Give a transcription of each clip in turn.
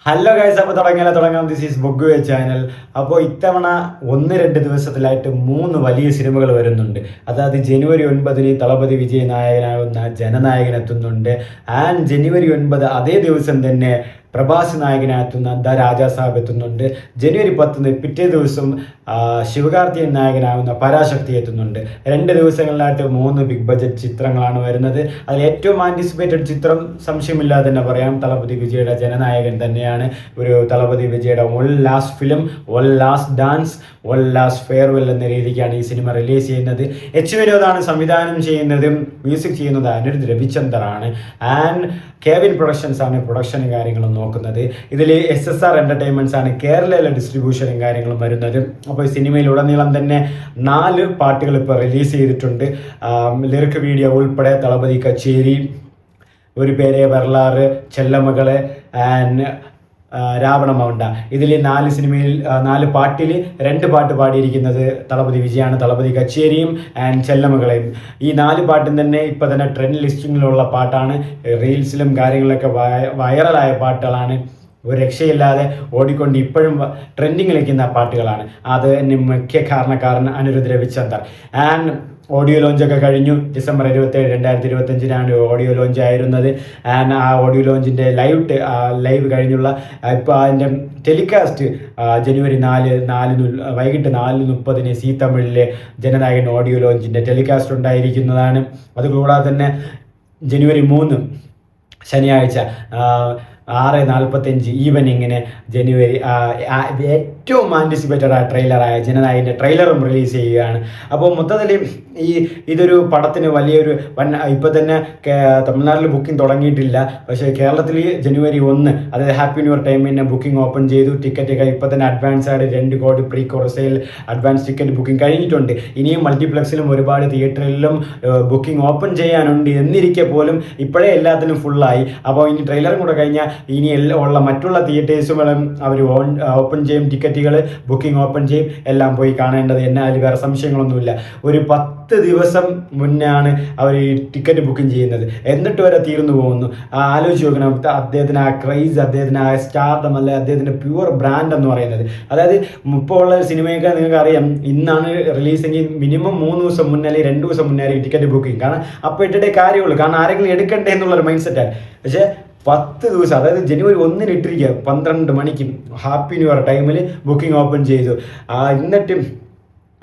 Hello guys, അപ്പോൾ തുടങ്ങാം. This is ബൊഗ്ഗുവേ ചാനൽ. അപ്പോൾ ഇത്തവണ 1-2 ദിവസത്തിലായിട്ട് 3 വലിയ സിനിമകൾ വരുന്നുണ്ട്. അതായത് ജനുവരി 9 തളപതി വിജയ് നായകനാകുന്ന ജനനായകൻ എത്തുന്നുണ്ട്. ആൻഡ് ജനുവരി 9 അതേ ദിവസം തന്നെ പ്രഭാസ് നായകനായെത്തുന്ന ദ രാജാ സാബ് എത്തുന്നുണ്ട്. ജനുവരി 10 പിറ്റേ ദിവസം ശിവകാർത്തികൻ നായകനാകുന്ന പരാശക്തി എത്തുന്നുണ്ട്. 2 ദിവസങ്ങളിലായിട്ട് 3 ബിഗ് ബഡ്ജറ്റ് ചിത്രങ്ങളാണ് വരുന്നത്. അതിൽ ഏറ്റവും ആൻറ്റിസിപ്പേറ്റഡ് ചിത്രം സംശയമില്ലാതെ തന്നെ പറയാം, തളപതി വിജയുടെ ജനനായകൻ തന്നെയാണ്. ഒരു തളപതി വിജയുടെ one last film, one last dance, one last farewell എന്ന രീതിക്കാണ് ഈ സിനിമ റിലീസ് ചെയ്യുന്നത്. എച്ച് വിനോദാണ് സംവിധാനം ചെയ്യുന്നത്. മ്യൂസിക് ചെയ്യുന്നത് അനിരുദ്ധ് രവിചന്ദറാണ്. ആൻഡ് കെവിൻ പ്രൊഡക്ഷൻസ് ആണ് പ്രൊഡക്ഷനും കാര്യങ്ങളും നോക്കുന്നത്. ഇതിൽ SSR എൻ്റർടൈൻമെൻറ്റ്സ് ആണ് കേരളയിലെ ഡിസ്ട്രിബ്യൂഷനും കാര്യങ്ങളും വരുന്നത്. അപ്പോൾ ഈ സിനിമയിലുടനീളം തന്നെ 4 പാട്ടുകൾ ഇപ്പോൾ റിലീസ് ചെയ്തിട്ടുണ്ട്. ലിറിക് വീഡിയോ ഉൾപ്പെടെ തളപതി കച്ചേരി, ഒരു പേരെ വെർലാറ്, ചെല്ലമകള് ആൻഡ് രാവണമൗണ്ട. ഇതിൽ 4 പാട്ടിൽ 2 പാട്ട് പാടിയിരിക്കുന്നത് തളപതി വിജയാണ്, തളപതി കച്ചേരിയും ആൻഡ് ചെല്ലമകളെയും. ഈ 4 പാട്ടും തന്നെ ഇപ്പോൾ തന്നെ ട്രെൻഡ് ലിസ്റ്റിങ്ങിലുള്ള പാട്ടാണ്. റീൽസിലും കാര്യങ്ങളൊക്കെ വൈറലായ പാട്ടുകളാണ്. ഒരു രക്ഷയില്ലാതെ ഓടിക്കൊണ്ട് ഇപ്പോഴും ട്രെൻഡിങ്ങിൽ നിൽക്കുന്ന പാട്ടുകളാണ്. അത് മുഖ്യ കാരണക്കാരൻ അനിരുദ്ധ് രവിചന്ദർ. ആൻഡ് ഓഡിയോ ലോഞ്ചൊക്കെ കഴിഞ്ഞു. ഡിസംബർ 27, 2025 ഓഡിയോ ലോഞ്ച് ആയിരുന്നത്. ആൻഡ് ആ ഓഡിയോ ലോഞ്ചിൻ്റെ ലൈവ് കഴിഞ്ഞുള്ള ഇപ്പോൾ അതിൻ്റെ ടെലികാസ്റ്റ് ജനുവരി 4 വൈകിട്ട് 4:30 സീ തമിഴിലെ ജനനായകൻ ഓഡിയോ ലോഞ്ചിൻ്റെ ടെലികാസ്റ്റ് ഉണ്ടായിരിക്കുന്നതാണ്. അതുകൂടാതെ തന്നെ ജനുവരി 3 ശനിയാഴ്ച 6:45 ഈവനിങ്ങിന് ജനുവരി ഏറ്റവും ആൻറ്റിസിപ്പേറ്റഡ് ട്രെയിലറായ ജനനായകൻ്റെ ട്രെയിലറും റിലീസ് ചെയ്യുകയാണ്. അപ്പോൾ മൊത്തത്തിൽ ഇതൊരു പടത്തിന് വലിയൊരു ഇപ്പോൾ തന്നെ തമിഴ്നാട്ടിൽ ബുക്കിംഗ് തുടങ്ങിയിട്ടില്ല. പക്ഷേ കേരളത്തിൽ ജനുവരി 1, അതായത് ഹാപ്പി ന്യൂ ഇയർ ടൈമിന് ബുക്കിംഗ് ഓപ്പൺ ചെയ്തു. ടിക്കറ്റൊക്കെ ഇപ്പോൾ തന്നെ അഡ്വാൻസ് ആയിട്ട് 2 കോടി പ്രീ കോഴ്സയിൽ അഡ്വാൻസ് ടിക്കറ്റ് ബുക്കിംഗ് കഴിഞ്ഞിട്ടുണ്ട്. ഇനിയും മൾട്ടിപ്ലക്സിലും ഒരുപാട് തിയേറ്ററിലും ബുക്കിംഗ് ഓപ്പൺ ചെയ്യാനുണ്ട്. എന്നിരിക്കെ പോലും ഇപ്പോഴേ എല്ലാത്തിനും ഫുള്ളായി. അപ്പോൾ ഇനി ട്രെയിലറും കൂടെ കഴിഞ്ഞാൽ ഇനി ഉള്ള മറ്റുള്ള തിയേറ്റേഴ്സുകളും അവർ ഓപ്പൺ ചെയ്യും, ടിക്കറ്റുകൾ ബുക്കിംഗ് ഓപ്പൺ ചെയ്യും, എല്ലാം പോയി കാണേണ്ടത് തന്നെ. അതിൽ വേറെ സംശയങ്ങളൊന്നുമില്ല. ഒരു 10 ദിവസം മുന്നാണ് അവർ ഈ ടിക്കറ്റ് ബുക്കിംഗ് ചെയ്യുന്നത്, എന്നിട്ട് വരെ തീർന്നു പോകുന്നു. ആലോചിച്ച് നോക്കണം അദ്ദേഹത്തിന് ആ ക്രൈസ്, അദ്ദേഹത്തിന് ആ സ്റ്റാർഡം, അല്ലെ അദ്ദേഹത്തിൻ്റെ പ്യുവർ ബ്രാൻഡ് എന്ന് പറയുന്നത്. അതായത് ഇപ്പോൾ ഉള്ള സിനിമയൊക്കെ നിങ്ങൾക്ക് അറിയാം, ഇന്നാണ് റിലീസെങ്കിൽ മിനിമം 3 ദിവസം മുന്നേ അല്ലെങ്കിൽ 2 ദിവസം മുന്നേ ആയിരിക്കും ടിക്കറ്റ് ബുക്കിംഗ്. കാരണം അപ്പോൾ ഇട്ടിട്ടേ കാര്യമുള്ളൂ, കാരണം ആരെങ്കിലും എടുക്കണ്ടേ എന്നുള്ളൊരു മൈൻഡ് സെറ്റാണ്. പക്ഷേ 10 ദിവസം, അതായത് ജനുവരി 1 ഇട്ടിരിക്കുക 12 മണിക്ക് ഹാപ്പി ന്യൂ ഇയർ ടൈമിൽ ബുക്കിംഗ് ഓപ്പൺ ചെയ്തു. എന്നിട്ട്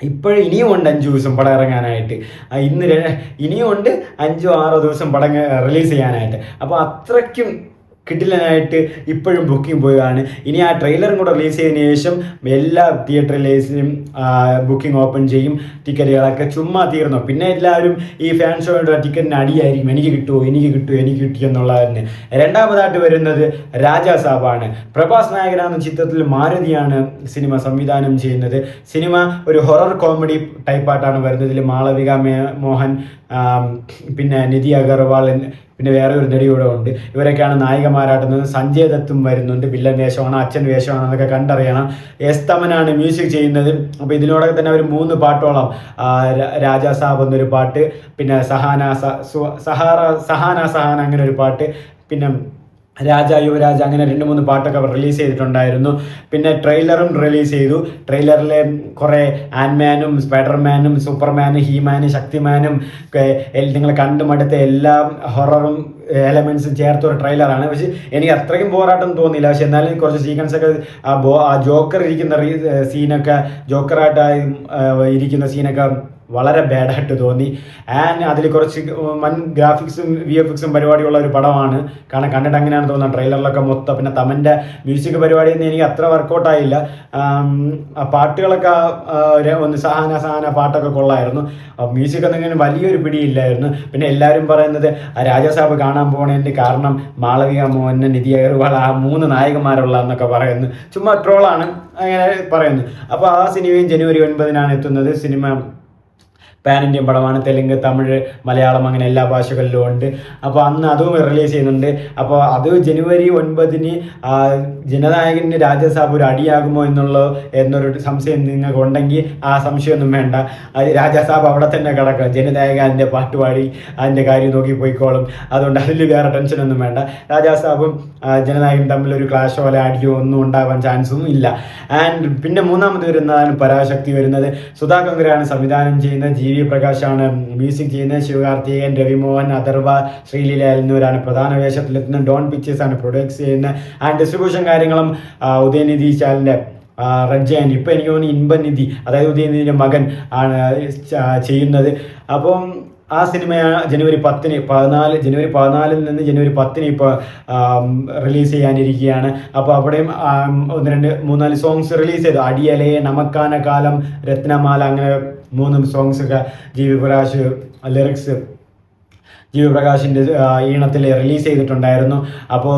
ഇപ്പോഴും ഇനിയും ഉണ്ട് 5 ദിവസം പടം ഇറങ്ങാനായിട്ട്. ഇനിയും ഉണ്ട് 5-6 ദിവസം പടം റിലീസ് ചെയ്യാനായിട്ട്. അപ്പോൾ അത്രയ്ക്കും കിട്ടില്ലാനായിട്ട് ഇപ്പോഴും ബുക്കിംഗ് പോവുകയാണ്. ഇനി ആ ട്രെയിലറും കൂടെ റിലീസ് ചെയ്തതിന് ശേഷം എല്ലാ തിയേറ്ററിലേസിനും ബുക്കിംഗ് ഓപ്പൺ ചെയ്യും. ടിക്കറ്റുകളൊക്കെ ചുമ്മാ തീർന്നു. പിന്നെ എല്ലാവരും ഈ ഫാൻ ഷോയുടെ ടിക്കറ്റിന് അടിയായിരിക്കും, എനിക്ക് കിട്ടുമോ എന്നുള്ളതിന്. രണ്ടാമതായിട്ട് വരുന്നത് രാജാ സാബാണ്. പ്രഭാസ് നായകനാകുന്ന ചിത്രത്തിൽ മാരുതിയാണ് സിനിമ സംവിധാനം ചെയ്യുന്നത്. സിനിമ ഒരു ഹൊറർ കോമഡി ടൈപ്പായിട്ടാണ് വരുന്നത്. ഇതിൽ മാളവിക മോഹൻ, പിന്നെ നിധി അഗർവാൾ, പിന്നെ വേറെ ഒരു നടി കൂടെ ഉണ്ട്. ഇവരൊക്കെയാണ് നായികമാരാട്ടുന്നത്. സഞ്ജയ് ദത്തും വരുന്നുണ്ട്. വില്ലൻ വേഷമാണ്, അച്ഛൻ വേഷമാണ് എന്നൊക്കെ കണ്ടറിയണം. എസ് തമനാണ് മ്യൂസിക് ചെയ്യുന്നത്. അപ്പോൾ ഇതിനോടൊക്കെ തന്നെ ഒരു 3 പാട്ടോളം, രാജാ സാബ് എന്നൊരു പാട്ട്, പിന്നെ സഹാന അങ്ങനെ ഒരു പാട്ട്, പിന്നെ രാജ യുവരാജ, അങ്ങനെ 2-3 പാട്ടൊക്കെ അവർ റിലീസ് ചെയ്തിട്ടുണ്ടായിരുന്നു. പിന്നെ ട്രെയിലറും റിലീസ് ചെയ്തു. ട്രെയിലറിലെ കുറേ ആൻമാനും സ്പൈഡർമാനും സൂപ്പർമാനും ഹീമാനും ശക്തിമാനും നിങ്ങൾ കണ്ടുമടുത്ത എല്ലാ ഹൊററും എലമെൻറ്റ്സും ചേർത്തൊരു ട്രെയിലറാണ്. പക്ഷെ എനിക്ക് അത്രയ്ക്കും ബോറായിട്ടൊന്നും തോന്നിയില്ല. പക്ഷെ എന്നാലും കുറച്ച് സീക്വൻസൊക്കെ ആ ജോക്കർ ഇരിക്കുന്ന സീനൊക്കെ, ജോക്കറായിട്ട് ഇരിക്കുന്ന സീനൊക്കെ വളരെ ബാഡായിട്ട് തോന്നി. ആൻഡ് അതിൽ കുറച്ച് വൻ ഗ്രാഫിക്സും VFX പരിപാടിയുള്ള ഒരു പടമാണ്. കാരണം കണ്ടിട്ട് അങ്ങനെയാണ് തോന്നുന്നത് ട്രെയിലറിലൊക്കെ മൊത്തം. പിന്നെ തമൻ്റെ മ്യൂസിക് പരിപാടിയൊന്നും എനിക്ക് അത്ര വർക്കൗട്ടായില്ല. പാട്ടുകളൊക്കെ ഒന്ന് സഹാന പാട്ടൊക്കെ കൊള്ളായിരുന്നു. മ്യൂസിക് ഒന്നും ഇങ്ങനെ വലിയൊരു പിടിയില്ലായിരുന്നു. പിന്നെ എല്ലാവരും പറയുന്നത് രാജാ സാബ് കാണാൻ പോകണതിൻ്റെ കാരണം മാളവിക മോഹൻ, നിധി അഗർവാൾ, ആ 3 നായകന്മാരുള്ള എന്നൊക്കെ പറയുന്നു. ചുമ്മാ ട്രോളാണ്, അങ്ങനെ പറയുന്നു. അപ്പോൾ ആ സിനിമയും ജനുവരി 9 എത്തുന്നത്. സിനിമ പാൻ ഇന്ത്യൻ പടമാണ്. തെലുങ്ക്, തമിഴ്, മലയാളം അങ്ങനെ എല്ലാ ഭാഷകളിലും ഉണ്ട്. അപ്പോൾ അന്ന് അതും റിലീസ് ചെയ്യുന്നുണ്ട്. അപ്പോൾ അത് ജനുവരി 9 ജനനായകന് രാജാസാബ് ഒരു അടിയാകുമോ എന്നൊരു സംശയം നിങ്ങൾക്ക് ഉണ്ടെങ്കിൽ ആ സംശയമൊന്നും വേണ്ട. രാജാസാബ് അവിടെ തന്നെ കിടക്കുക. ജനനായക അതിൻ്റെ പാട്ടുപാടി അതിൻ്റെ കാര്യം നോക്കി പോയിക്കോളും. അതുകൊണ്ട് അതിൽ വേറെ ടെൻഷനൊന്നും വേണ്ട. രാജാസാബും ജനനായകൻ തമ്മിൽ ഒരു ക്ലാഷോ അല്ലെ അടിയോ ഒന്നും ഉണ്ടാവാൻ ചാൻസും ഇല്ല. ആൻഡ് പിന്നെ മൂന്നാമത് വരുന്നതാണ് പരാശക്തി വരുന്നത്. സുധാ കങ്കരയാണ് സംവിധാനം ചെയ്യുന്നത്. ജി വി പ്രകാശാണ് മ്യൂസിക് ചെയ്യുന്നത്. ശിവകാർത്തികേയൻ, രവിമോഹൻ, അഥർവ, ശ്രീലീല എന്നിവരാണ് പ്രധാന വേഷത്തിലെത്തുന്നത്. ഡോൺ പിക്ചേഴ്സ് ആണ് പ്രൊഡ്യൂസ് ചെയ്യുന്നത്. ആൻഡ് ഡിസ്ട്രിബ്യൂഷൻ കാര്യങ്ങളും ഉദയനിധി ചാലിൻ്റെ റെഡ് ജയന്റ്, ഇപ്പോൾ എനിക്ക് തോന്നുന്നു ഇൻബനിധി, അതായത് ഉദയനിധിൻ്റെ മകൻ ആണ് ചെയ്യുന്നത്. അപ്പം ആ സിനിമ ജനുവരി 14 നിന്ന് ജനുവരി 10 ഇപ്പോൾ റിലീസ് ചെയ്യാനിരിക്കുകയാണ്. അപ്പോൾ അവിടെയും 1-2-3-4 സോങ്സ് റിലീസ് ചെയ്തു. അടിയലയെ, നമക്കാന കാലം, രത്നമാല, അങ്ങനെ 3 സോങ്സൊക്കെ ജി വി പ്രകാശ് ലിറിക്സ് ജി വി പ്രകാശിൻ്റെ ഈണത്തിൽ റിലീസ് ചെയ്തിട്ടുണ്ടായിരുന്നു. അപ്പോൾ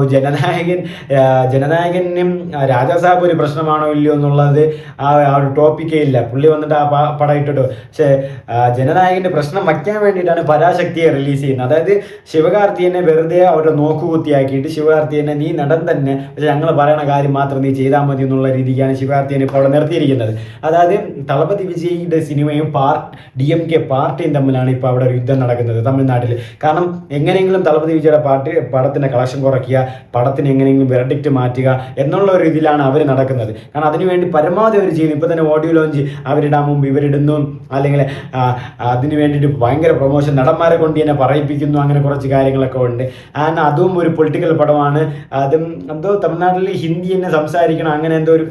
ജനനായകനും രാജാസാബ് ഒരു പ്രശ്നമാണോ ഇല്ലയോ എന്നുള്ളത് ആ ഒരു ടോപ്പിക്കേ ഇല്ല. പുള്ളി വന്നിട്ട് ആ പടം ഇട്ടിട്ടു. പക്ഷേ ജനനായകൻ്റെ പ്രശ്നം വയ്ക്കാൻ വേണ്ടിയിട്ടാണ് പരാശക്തിയെ റിലീസ് ചെയ്യുന്നത്. അതായത് ശിവകാർത്തികനെ വെറുതെ അവരുടെ നോക്കുകുത്തിയാക്കിയിട്ട് ശിവകാർത്തികനെ നീ നടൻ തന്നെ, പക്ഷേ ഞങ്ങൾ പറയണ കാര്യം മാത്രം നീ ചെയ്താൽ മതി എന്നുള്ള രീതിക്കാണ് ശിവകാർത്തികനെ ഇപ്പോൾ അവിടെ നിർത്തിയിരിക്കുന്നത്. അതായത് തളപതി വിജയിയുടെ സിനിമയും DMK പാർട്ടിയും തമ്മിലാണ് ഇപ്പോൾ അവിടെ ഒരു യുദ്ധം നടക്കുന്നത് തമിഴ്നാട്ടിൽ. കാരണം എങ്ങനെയെങ്കിലും തളപതി വിജയുടെ പടത്തിൻ്റെ കളക്ഷൻ കുറയ്ക്കുക, പടത്തിന് എങ്ങനെയെങ്കിലും വെർഡിക്റ്റ് മാറ്റുക എന്നുള്ള ഒരു ഇതിലാണ് അവർ നടക്കുന്നത്. കാരണം അതിനുവേണ്ടി പരമാവധി അവർ ചെയ്യുന്നു. ഇപ്പോൾ തന്നെ ഓഡിയോ ലോഞ്ച് അവരിടാൻ മുമ്പ് ഇവരിടുന്നു, അല്ലെങ്കിൽ അതിന് വേണ്ടിയിട്ട് ഭയങ്കര പ്രൊമോഷൻ നടന്മാരെ കൊണ്ട് തന്നെ പറയിപ്പിക്കുന്നു. അങ്ങനെ കുറച്ച് കാര്യങ്ങളൊക്കെ ഉണ്ട്. ആൻഡ് അതും ഒരു പൊളിറ്റിക്കൽ പടമാണ്. അതും എന്തോ തമിഴ്നാട്ടിൽ ഹിന്ദി തന്നെ സംസാരിക്കണം, അങ്ങനെ എന്തോ ഒരു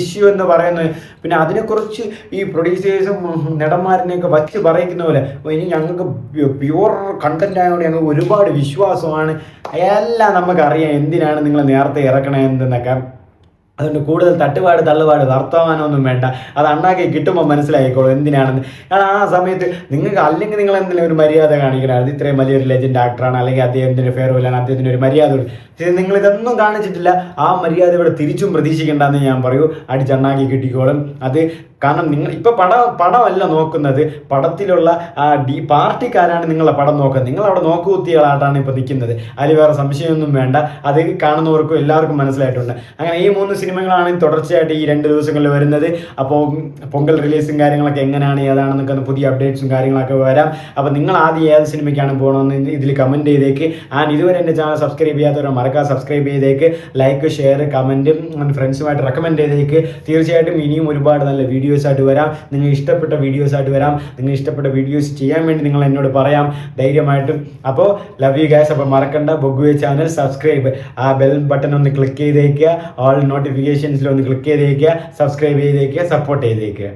ഇഷ്യൂ എന്ന് പറയുന്നത്. പിന്നെ അതിനെക്കുറിച്ച് ഈ പ്രൊഡ്യൂസേഴ്സും നടന്മാരിനെയൊക്കെ വച്ച് പറയിക്കുന്ന പോലെ ഇനി ഞങ്ങൾക്ക് പ്യുവർ കണ്ടന്റ് ആയതുകൊണ്ട് ഞങ്ങൾക്ക് ഒരുപാട് വിശ്വാസമാണ്. എല്ലാം നമുക്കറിയാം എന്തിനാണ് നിങ്ങൾ നേരത്തെ ഇറക്കണതെന്നൊക്കെ. അതുകൊണ്ട് കൂടുതൽ തള്ളുപാട് വർത്തമാനമൊന്നും വേണ്ട. അത് അണ്ണാക്കി കിട്ടുമ്പോൾ മനസ്സിലായിക്കോളും എന്തിനാണെന്ന്. കാരണം ആ സമയത്ത് നിങ്ങൾക്ക് അല്ലെങ്കിൽ നിങ്ങൾ എന്തെങ്കിലും ഒരു മര്യാദ കാണിക്കണമായിരുന്നു. ഇത്രയും വലിയൊരു ലെജൻഡ് ആക്ടറാണ്, അല്ലെങ്കിൽ അദ്ദേഹത്തിൻ്റെ ഫെയർവെല്ലാണ്, അദ്ദേഹത്തിന് ഒരു മര്യാദ ഉണ്ട്. നിങ്ങളിതൊന്നും കാണിച്ചിട്ടില്ല. ആ മര്യാദ ഇവിടെ തിരിച്ചും പ്രതീക്ഷിക്കേണ്ടെന്ന് ഞാൻ പറയൂ. അടിച്ചണ്ണാക്കി കിട്ടിക്കോളും അത്. കാരണം നിങ്ങൾ ഇപ്പോൾ പടമല്ല നോക്കുന്നത്, പടത്തിലുള്ള പാർട്ടിക്കാരാണ് നിങ്ങളെ പടം നോക്കുന്നത്. നിങ്ങളവിടെ നോക്കുകുത്തികളായിട്ടാണ് ഇപ്പോൾ നിൽക്കുന്നത്. അതിൽ വേറെ സംശയമൊന്നും വേണ്ട. അത് കാണുന്നവർക്കും എല്ലാവർക്കും മനസ്സിലായിട്ടുണ്ട്. അങ്ങനെ ഈ 3 സിനിമകളാണ് തുടർച്ചയായിട്ട് ഈ 2 ദിവസങ്ങളിൽ വരുന്നത്. അപ്പോൾ പൊങ്കൽ റിലീസും കാര്യങ്ങളൊക്കെ എങ്ങനെയാണ് ഏതാണെന്നൊക്കെ പുതിയ അപ്ഡേറ്റ്സും കാര്യങ്ങളൊക്കെ വരാം. അപ്പോൾ നിങ്ങൾ ആദ്യം ഏത് സിനിമയ്ക്കാണ് പോകണമെന്ന് ഇതിൽ കമൻറ്റ് ചെയ്തേക്ക്. ആൻഡ് ഇതുവരെ എൻ്റെ ചാനൽ സബ്സ്ക്രൈബ് ചെയ്യാത്തവരെ മറക്കാതെ സബ്സ്ക്രൈബ് ചെയ്തേക്ക്. ലൈക്ക്, ഷെയർ, കമൻറ്റും ഫ്രണ്ട്സുമായിട്ട് റെക്കമെൻഡ് ചെയ്തേക്ക്. തീർച്ചയായിട്ടും ഇനിയും ഒരുപാട് നല്ല വീഡിയോസായിട്ട് വരാം. നിങ്ങൾ ഇഷ്ടപ്പെട്ട വീഡിയോസായിട്ട് വരാം. നിങ്ങൾ ഇഷ്ടപ്പെട്ട വീഡിയോസ് ചെയ്യാൻ വേണ്ടി നിങ്ങൾ എന്നോട് പറയാം ധൈര്യമായിട്ടും. അപ്പോൾ ലവ് യു ഗൈസ്. അപ്പോൾ മറക്കണ്ട ബൊഗ്ഗുവേ ചാനൽ സബ്സ്ക്രൈബ്, ആ ബെൽ ബട്ടൺ ഒന്ന് ക്ലിക്ക് ചെയ്തേക്കുക. ഓൾ നോട്ടിഫിക്കേഷൻസിൽ ഒന്ന് ക്ലിക്ക് ചെയ്തേക്കുക. സബ്സ്ക്രൈബ് ചെയ്തേക്കുക, സപ്പോർട്ട് ചെയ്തേക്കുക.